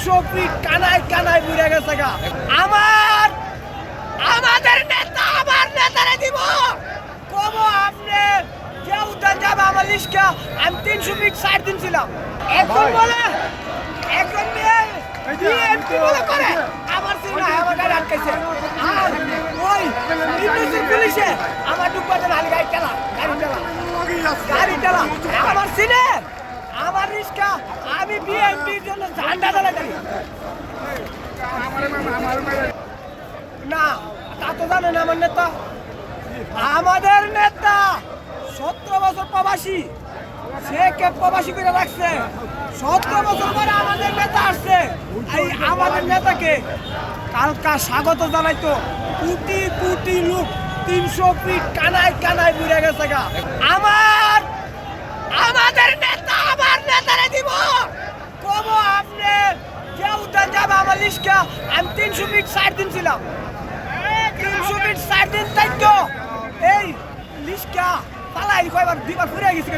300 fit কানায় কানায় বুড়ে গেছে গা। আমাদের নেতা আমার নেতারে দিব কব আপনি যে উদ্যান যাবে আমার লিস্টকা আমি 300 ফিট 6.5 ছিলাম এখন বলে এখন বিএনপি বলে করে আমার সিনা আমার গাড়ি আটকাইছে আর ওই ইন্ডোসির পুলিশে আমার ডুববাতে নালি গাড়ি চালা আমার সিনে আমার রিস্কা আমি বিএনপির জন্য ঝান্ডা দাঁড়াই না তা তো জানেন আমার নেতা আমাদের নেতা 17 বছর প্রবাসী সে কে প্রবাসী করে রাখছে 17 বছর পরে আমাদের নেতা আসছে এই আমাদের নেতাকে কালকা স্বাগত জানাইতো কোটি কোটি লোক 300 ফিট কানায় কানায় বুড়ে গেছে গা। আমাদের নেতা আমার নেতারে দিব কব আপনি যে উদ্যান যাবে আমার লিস্টকা আমি 300 ফিট 6.5 ছিলাম 300 ফিট 6.5 তাই তো এই লিস্টকা পালাই কয়বার দুইবার ঘুরে গেছি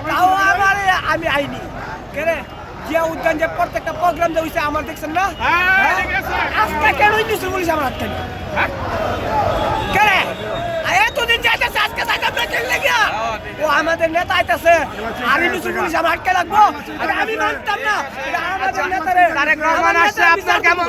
তাও আমার আমি আইনি কেরে যে উদ্যান যে প্রত্যেকটা প্রোগ্রাম যে হইছে আমার দেখছেন না আজকে কেন ইন্ডাস্ট্রি পুলিশ আমার হাত কেন কেরে এতদিন যাইতেছে আজকে যাইতে বেঁচে লেগে ও আমাদের নেতা আইতাছে আর ইন্ডাস্ট্রি পুলিশ আমার হাতকে লাগবো আমি মানতাম না আমাদের নেতারে তারেক রহমান আসছে আপনার কেমন